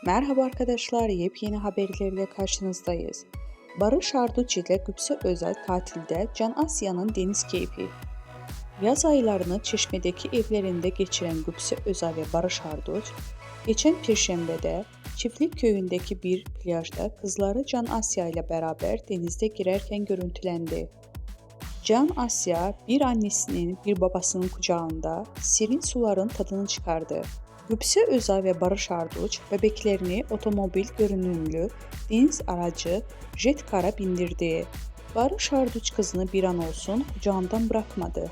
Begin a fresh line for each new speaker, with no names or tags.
Merhaba arkadaşlar, yepyeni haberlerle karşınızdayız. Barış Arduç ile Gülse Özel tatilde Can Asya'nın deniz keyfi. Yaz aylarını Çeşme'deki evlerinde geçiren Gülse Özel ve Barış Arduç, geçen Perşembe'de Çiftlik Köyü'ndeki bir plajda kızları Can Asya ile beraber denizde girerken görüntülendi. Can Asya bir annesinin bir babasının kucağında serin suların tadını çıkardı. Gülse Özal ve Barış Arduç bebeklerini otomobil görünümlü deniz aracı Jet Car'a bindirdi. Barış Arduç kızını bir an olsun kucağından bırakmadı.